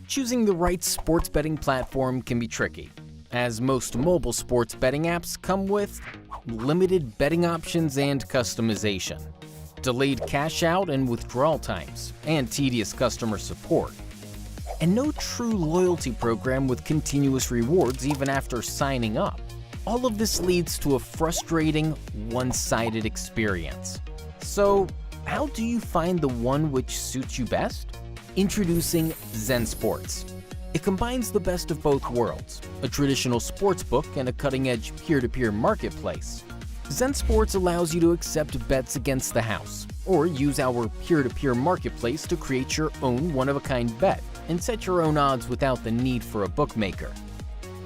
Choosing the right sports betting platform can be tricky, as most mobile sports betting apps come with limited betting options and customization, delayed cash out and withdrawal times, and tedious customer support, and no true loyalty program with continuous rewards even after signing up. All of this leads to a frustrating, one-sided experience. So, how do you find the one which suits you best? Introducing Zensports. It combines the best of both worlds, a traditional sports book and a cutting-edge peer-to-peer marketplace. Zensports allows you to accept bets against the house, or use our peer-to-peer marketplace to create your own one-of-a-kind bet and set your own odds without the need for a bookmaker.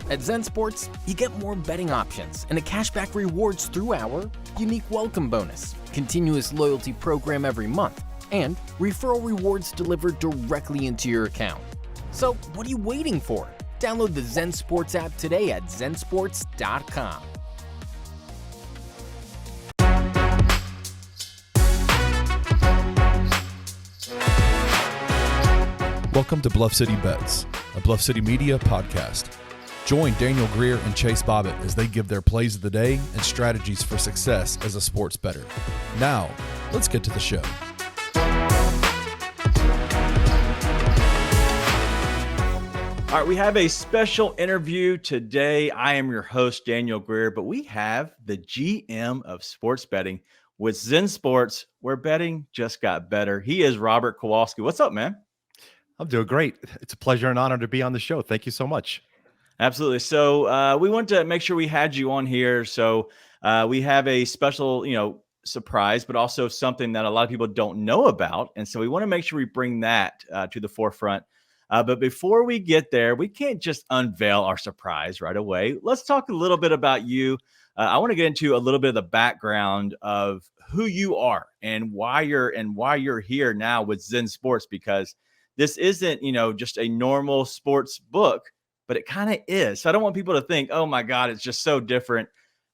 At Zensports, you get more betting options and a cashback rewards through our unique welcome bonus, continuous loyalty program every month, and referral rewards delivered directly into your account. So what are you waiting for? Download the Zensports app today at zensports.com. Welcome to Bluff City Bets, a Bluff City media podcast. Join Daniel Greer and Chase Bobbitt as they give their plays of the day and strategies for success as a sports bettor. Now, let's get to the show. All right, we have a special interview today. I am your host, Daniel Greer, but we have the GM of sports betting with Zensports, where betting just got better. He is Robert Kowalski. What's up, man? I'm doing great. It's a pleasure and honor to be on the show. Thank you so much. Absolutely. So we want to make sure we had you on here. So we have a special, surprise, but also something that a lot of people don't know about. And so we want to make sure we bring that to the forefront. But before we get there, we can't just unveil our surprise right away. Let's talk a little bit about you. I want to get into a little bit of the background of who you are and why you're here now with Zensports, because this isn't, just a normal sports book, but it kind of is. So I don't want people to think, oh my God, it's just so different.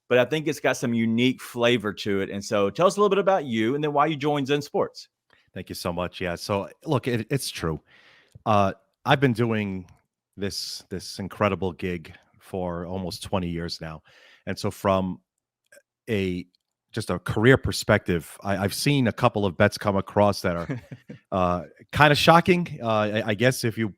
But I think it's got some unique flavor to it. And so tell us a little bit about you and then why you joined Zensports. Thank you so much. Yeah. So look, it's true. I've been doing this incredible gig for almost 20 years now. And so from just a career perspective, I've seen a couple of bets come across that are kind of shocking. I guess if you're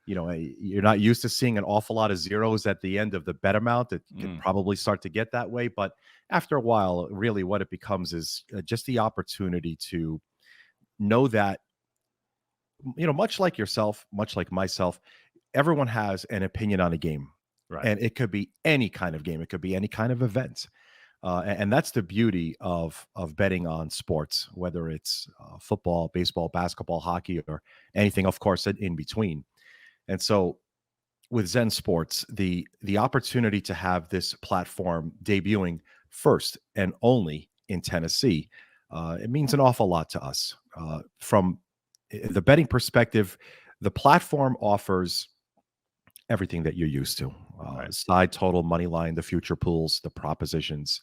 not used to seeing an awful lot of zeros at the end of the bet amount, it can probably start to get that way. But after a while, really what it becomes is just the opportunity to know that, much like yourself, much like myself, everyone has an opinion on a game. Right. And it could be any kind of game. It could be any kind of event. And that's the beauty of betting on sports, whether it's football, baseball, basketball, hockey, or anything, of course, in between. And so with Zensports, the opportunity to have this platform debuting first and only in Tennessee, it means an awful lot to us. From the betting perspective, the platform offers everything that you're used to. Side total, money line, the future pools, the propositions.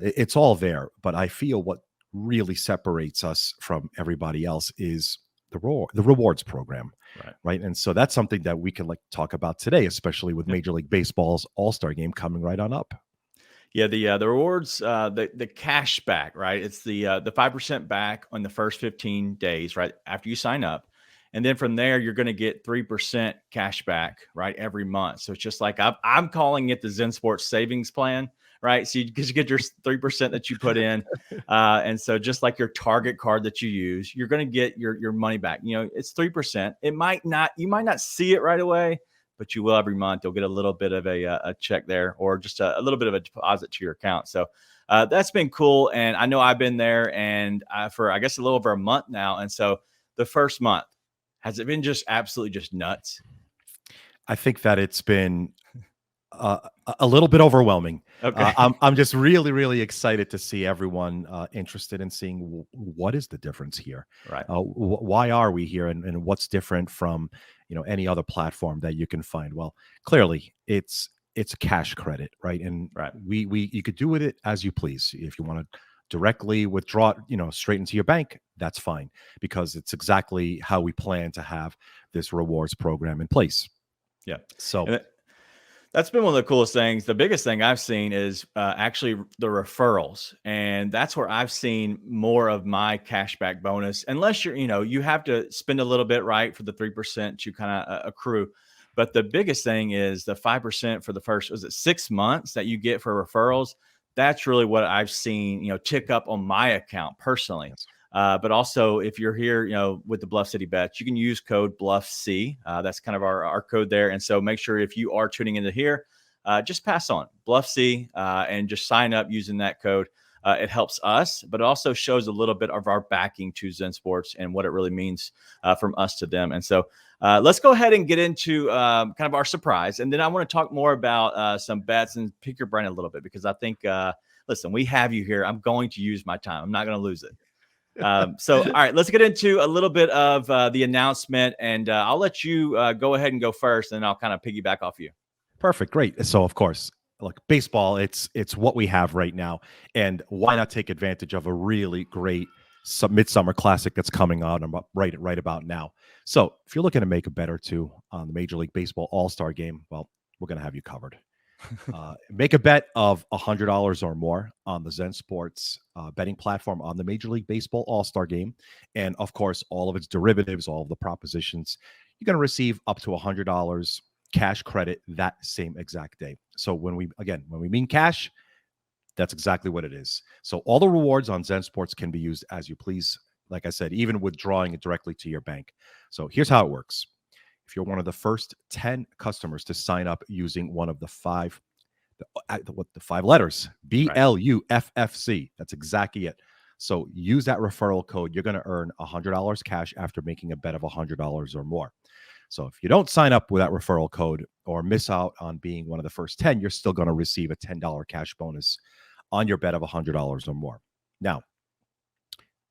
It's all there. But I feel what really separates us from everybody else is the rewards program. Right. And so that's something that we can talk about today, especially with Major League Baseball's All-Star game coming right on up. Yeah, the rewards, the cash back, right? It's the 5% back on the first 15 days, right, after you sign up. And then from there, you're going to get 3% cash back, right, every month. So it's just like I'm calling it the Zensports savings plan, right? So you get your 3% that you put in. And so just like your Target card that you use, you're going to get your money back. It's 3%. You might not see it right away, but you will every month. You'll get a little bit of a check there, or just a little bit of a deposit to your account. So that's been cool. And I know I've been there and for, I guess, a little over a month now. And so the first month, has it been just absolutely just nuts? I think that it's been a little bit overwhelming. Okay. I'm just really, really excited to see everyone interested in seeing what is the difference here. Right. Why are we here, and what's different from any other platform that you can find? Well, clearly it's a cash credit, right? And you could do with it as you please. If you want to directly withdraw it, straight into your bank, that's fine, because it's exactly how we plan to have this rewards program in place. Yeah. So And that's been one of the coolest things. The biggest thing I've seen is actually the referrals. And that's where I've seen more of my cashback bonus, unless you have to spend a little bit, right, for the 3% you kind of accrue. But the biggest thing is the 5% for the first, was it 6 months that you get for referrals? That's really what I've seen, tick up on my account personally. yes. But also, if you're here, with the Bluff City Bets, you can use code BluffC. That's kind of our code there. And so make sure if you are tuning into here, just pass on BluffC and just sign up using that code. It helps us, but it also shows a little bit of our backing to Zensports and what it really means from us to them. And so let's go ahead and get into kind of our surprise. And then I want to talk more about some bets and pick your brain a little bit, because I think, listen, we have you here. I'm going to use my time. I'm not going to lose it. So, all right, let's get into a little bit of the announcement, and I'll let you go ahead and go first, and I'll kind of piggyback off you. Perfect. Great. So of course, look, baseball, it's what we have right now. And why not take advantage of a really great midsummer classic that's coming on right about now. So if you're looking to make a bet or two on the Major League Baseball All-Star game, well, we're going to have you covered. Make a bet of $100 or more on the Zensports betting platform on the Major League Baseball All-Star game. And of course, all of its derivatives, all of the propositions, you're going to receive up to $100 cash credit that same exact day. So when we mean cash, that's exactly what it is. So all the rewards on Zensports can be used as you please. Like I said, even withdrawing it directly to your bank. So here's how it works. If you're one of the first 10 customers to sign up using one of the five letters, BLUFFC, that's exactly it. So use that referral code. You're going to earn $100 cash after making a bet of $100 or more. So if you don't sign up with that referral code or miss out on being one of the first 10, you're still going to receive a $10 cash bonus on your bet of $100 or more. Now,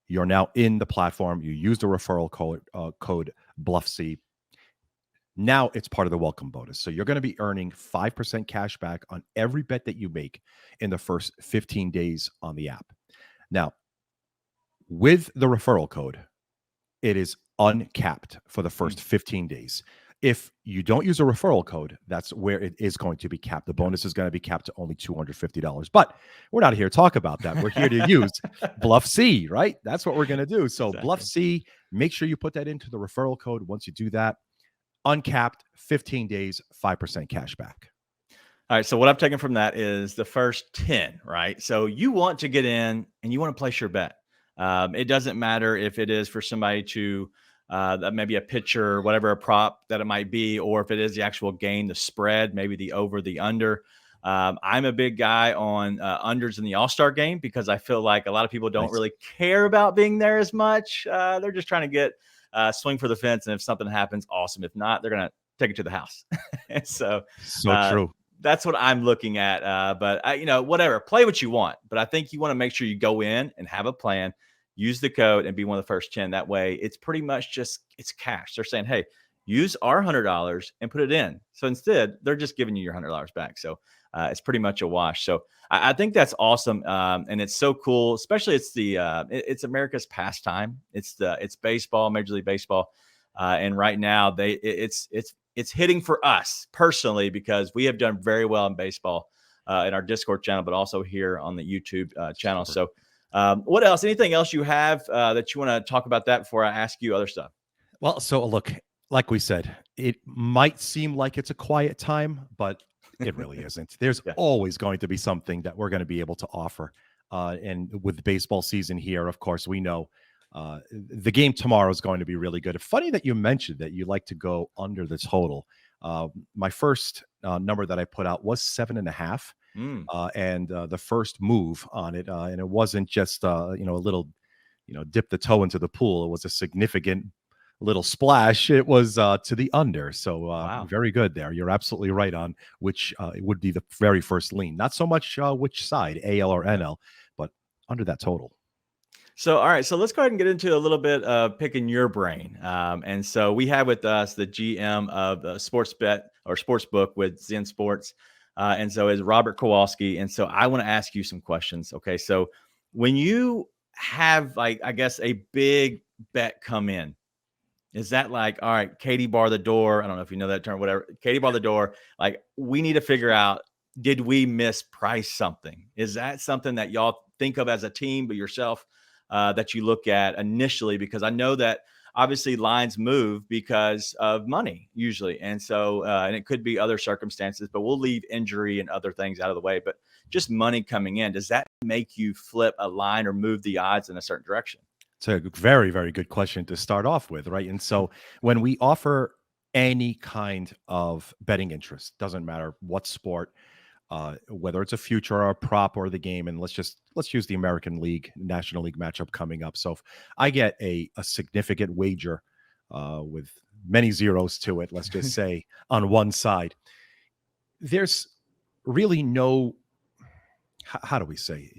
you're now in the platform. You use the referral code BluffC. Now it's part of the welcome bonus. So you're going to be earning 5% cash back on every bet that you make in the first 15 days on the app. Now, with the referral code, it is uncapped for the first 15 days. If you don't use a referral code, that's where it is going to be capped. The bonus is going to be capped to only $250. But we're not here to talk about that. We're here to use Bluff C, right? That's what we're going to do. So exactly. Bluff C, make sure you put that into the referral code. Once you do that, uncapped, 15 days, 5% cash back. All right. So what I've taken from that is the first 10, right? So you want to get in and you want to place your bet. It doesn't matter if it is for somebody to maybe a pitcher, whatever, a prop that it might be, or if it is the actual game, the spread, maybe the over, the under. I'm a big guy on unders in the All-Star game, because I feel like a lot of people don't really care about being there as much. They're just trying to get swing for the fence. And if something happens, awesome. If not, they're going to take it to the house. So true. That's what I'm looking at. But whatever, play what you want. But I think you want to make sure you go in and have a plan, use the code, and be one of the first 10. That way it's pretty much it's cash. They're saying, hey, use our $100 and put it in. So instead, they're just giving you your $100 back. So it's pretty much a wash. So I think that's awesome. And it's so cool, especially it's America's pastime. It's baseball, Major League Baseball. And right now it's hitting for us personally, because we have done very well in baseball in our Discord channel, but also here on the YouTube channel. Super. So what else? Anything else you have that you want to talk about that before I ask you other stuff? Well, so look, like we said, it might seem like it's a quiet time, but it really isn't. There's always going to be something that we're going to be able to offer. And with baseball season here, of course, we know the game tomorrow is going to be really good. Funny that you mentioned that you like to go under the total. My first number that I put out was 7.5. And the first move on it, and it wasn't just a little, dip the toe into the pool. It was a significant little splash. It was to the under. So wow. Very good there. You're absolutely right on which it would be the very first lean. Not so much which side, AL or NL, but under that total. So, all right. So let's go ahead and get into a little bit of picking your brain. And so we have with us the GM of Sports Bet or Sportsbook with Zensports. And so is Robert Kowalski. And so I want to ask you some questions. Okay. So when you have, like, I guess, a big bet come in, is that like, all right, Katie bar the door? I don't know if you know that term, whatever. Katie bar the door. Like, we need to figure out, did we misprice something? Is that something that y'all think of as a team, but yourself, that you look at initially? Because I know that obviously lines move because of money usually. And so, and it could be other circumstances, but we'll leave injury and other things out of the way. But just money coming in, does that make you flip a line or move the odds in a certain direction? It's a very, very good question to start off with, right? And so when we offer any kind of betting interest, doesn't matter what sport, whether it's a future or a prop or the game, and let's use the American League, National League matchup coming up. So if I get a significant wager with many zeros to it, let's just say on one side, there's really no, how do we say,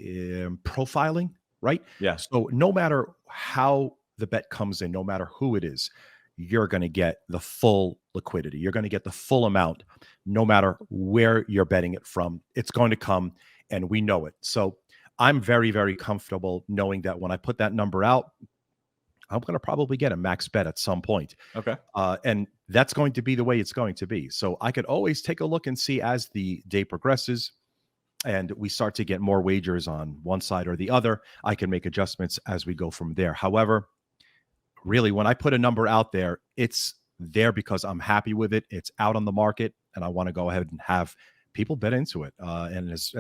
profiling, right? Yeah. So no matter how the bet comes in, no matter who it is, you're going to get the full liquidity. You're going to get the full amount, no matter where you're betting it from. It's going to come, and we know it. So I'm very, very comfortable knowing that when I put that number out, I'm going to probably get a max bet at some point. Okay. And that's going to be the way it's going to be. So I could always take a look and see as the day progresses and we start to get more wagers on one side or the other, I can make adjustments as we go from there. However, really, when I put a number out there, it's there because I'm happy with it. It's out on the market, and I want to go ahead and have people bet into it, and as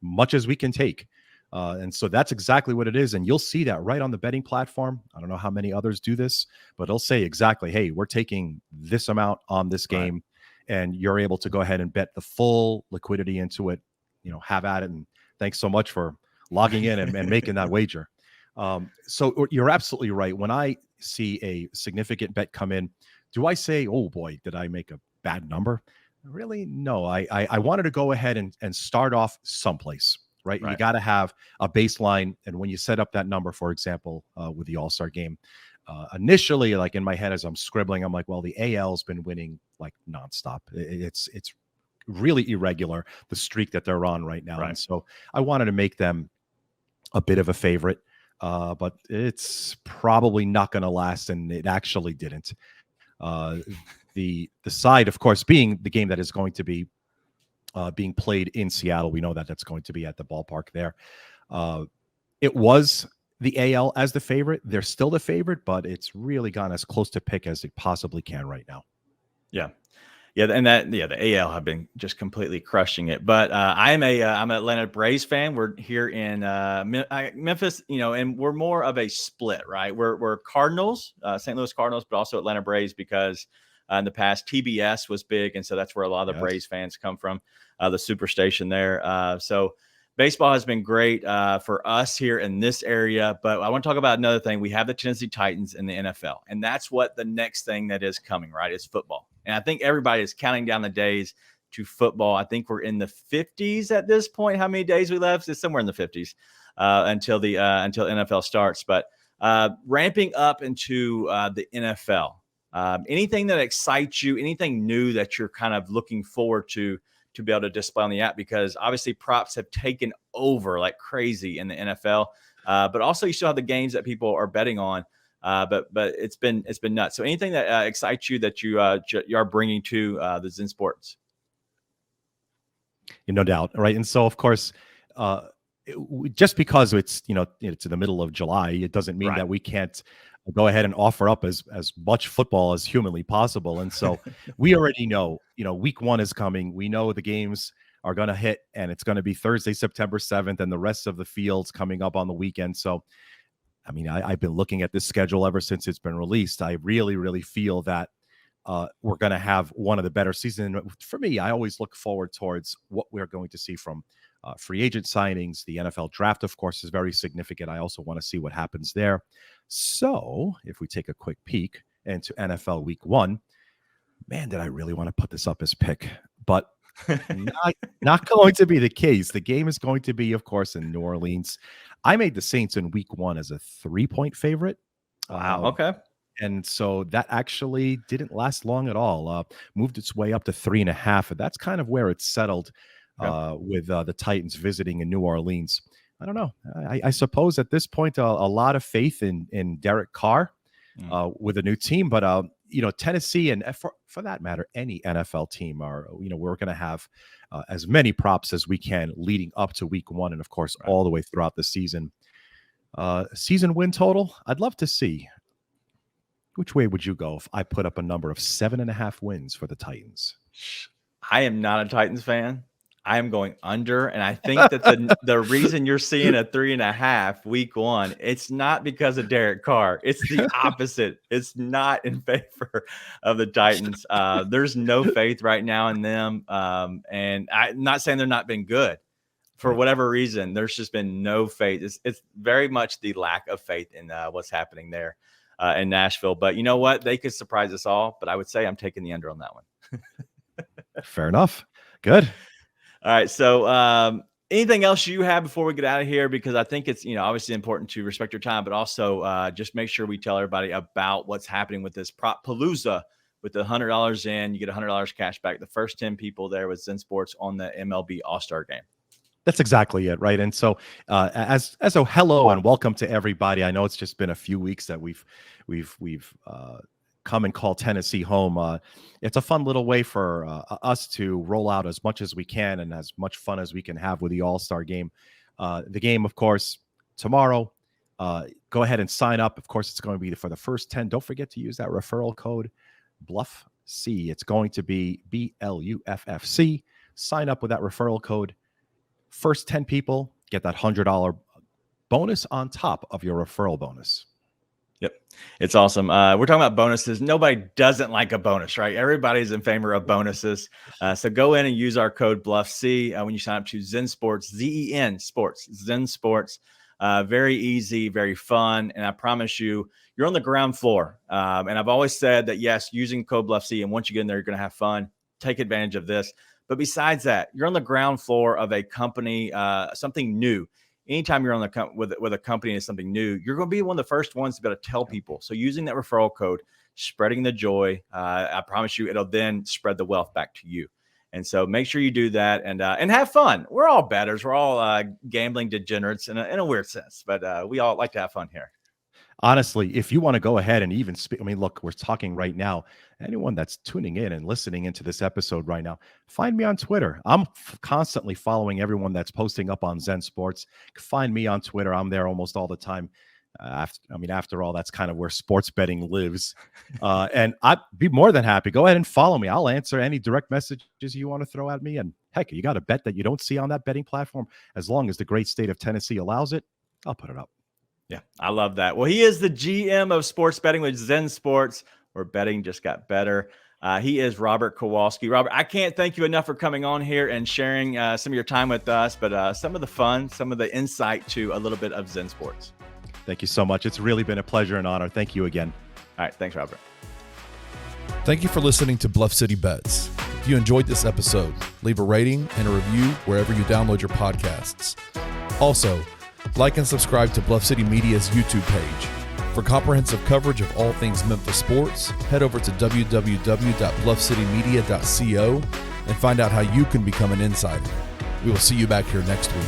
much as we can take. And so that's exactly what it is. And you'll see that right on the betting platform. I don't know how many others do this, but it'll say exactly, hey, we're taking this amount on this game, right, and you're able to go ahead and bet the full liquidity into it. Have at it. And thanks so much for logging in and making that wager. So you're absolutely right. When I see a significant bet come in, do I say, oh boy, did I make a bad number? Really? No, I wanted to go ahead and start off someplace, right? You got to have a baseline. And when you set up that number, for example, with the All-Star game, initially, like in my head, as I'm scribbling, I'm like, well, the AL's been winning like nonstop. It's really irregular, the streak that they're on right now. Right. And so I wanted to make them a bit of a favorite, but it's probably not going to last, and it actually didn't. The side, of course, being the game that is going to be being played in Seattle, we know that that's going to be at the ballpark there. It was the AL as the favorite. They're still the favorite, but it's really gone as close to pick as it possibly can right now. Yeah. Yeah, and the AL have been just completely crushing it. But I'm an Atlanta Braves fan. We're here in Memphis, and we're more of a split, right? We're Cardinals, St. Louis Cardinals, but also Atlanta Braves because in the past TBS was big, and so that's where a lot of the Braves fans come from, the superstation there. So baseball has been great for us here in this area, but I want to talk about another thing. We have the Tennessee Titans in the NFL, and that's what the next thing that is coming, right, is football. And I think everybody is counting down the days to football. I think we're in the 50s at this point. How many days we left? It's somewhere in the 50s until NFL starts. But ramping up into the NFL, anything that excites you, anything new that you're kind of looking forward to be able to display on the app, because obviously props have taken over like crazy in the NFL, but also you still have the games that people are betting on. But it's been nuts. So anything that excites you that you are bringing to the Zensports? No doubt, right? And so, of course, just because it's it's in the middle of July, it doesn't mean that we can't go ahead and offer up as much football as humanly possible. And so we already know, week 1 is coming. We know the games are going to hit, and it's going to be Thursday, September 7th, and the rest of the fields coming up on the weekend. So, I mean, I've been looking at this schedule ever since it's been released. I really, really feel that we're going to have one of the better seasons. For me, I always look forward towards what we're going to see from free agent signings. The NFL draft, of course, is very significant. I also want to see what happens there. So if we take a quick peek into NFL week 1, man, did I really want to put this up as pick, but not going to be the case. The game is going to be, of course, in New Orleans. I made the Saints in week 1 as a 3-point favorite. Wow. Okay. And so that actually didn't last long at all. Moved its way up to 3.5. And that's kind of where it's settled with the Titans visiting in New Orleans. I don't know. I suppose at this point, a lot of faith in Derek Carr with a new team. But, Tennessee and for that matter, any NFL team are, we're going to have as many props as we can leading up to week 1. And of course, all the way throughout the season. Season win total, I'd love to see. Which way would you go if I put up a number of 7.5 wins for the Titans? I am not a Titans fan. I am going under, and I think that the reason you're seeing a 3.5 week 1, it's not because of Derek Carr. It's the opposite. It's not in favor of the Titans. There's no faith right now in them, and I'm not saying they're not been good. For whatever reason, there's just been no faith. It's very much the lack of faith in what's happening there in Nashville. But you know what? They could surprise us all. But I would say I'm taking the under on that one. Fair enough. Good. All right. So anything else you have before we get out of here? Because I think it's, obviously important to respect your time, but also just make sure we tell everybody about what's happening with this Prop Palooza. With the $100 in, you get $100 cash back. The first 10 people there with Zensports on the MLB All-Star Game. That's exactly it, right? And so, as a hello and welcome to everybody. I know it's just been a few weeks that we've come and call Tennessee home. It's a fun little way for us to roll out as much as we can and as much fun as we can have with the All-Star Game. The game, of course, tomorrow. Go ahead and sign up. Of course, it's going to be for the first 10. Don't forget to use that referral code Bluff C. It's going to be BLUFFC. Sign up with that referral code. First 10 people get that $100 bonus on top of your referral bonus. Yep. It's awesome. We're talking about bonuses. Nobody doesn't like a bonus, right? Everybody's in favor of bonuses. So go in and use our code BluffC when you sign up to Zensports, ZEN Sports, Zensports. Very easy, very fun. And I promise you, you're on the ground floor. And I've always said that, yes, using code BluffC, and once you get in there, you're going to have fun. Take advantage of this. But besides that, you're on the ground floor of a company, something new. Anytime you're on with a company and something new, you're going to be one of the first ones to be able to tell people. So using that referral code, spreading the joy, I promise you, it'll then spread the wealth back to you. And so make sure you do that and have fun. We're all bettors. We're all gambling degenerates in a weird sense, but we all like to have fun here. Honestly, if you want to go ahead and even speak, look, we're talking right now. Anyone that's tuning in and listening into this episode right now, find me on Twitter. I'm constantly following everyone that's posting up on Zensports. Find me on Twitter. I'm there almost all the time. After all, that's kind of where sports betting lives. And I'd be more than happy. Go ahead and follow me. I'll answer any direct messages you want to throw at me. And heck, you got a bet that you don't see on that betting platform. As long as the great state of Tennessee allows it, I'll put it up. Yeah, I love that. Well, he is the GM of sports betting with Zensports, where betting just got better. He is Robert Kowalski. Robert, I can't thank you enough for coming on here and sharing some of your time with us, but some of the fun, some of the insight to a little bit of Zensports. Thank you so much. It's really been a pleasure and honor. Thank you again. All right. Thanks, Robert. Thank you for listening to Bluff City Bets. If you enjoyed this episode, leave a rating and a review wherever you download your podcasts. Also, like and subscribe to Bluff City Media's YouTube page. For comprehensive coverage of all things Memphis sports, head over to www.bluffcitymedia.co and find out how you can become an insider. We will see you back here next week.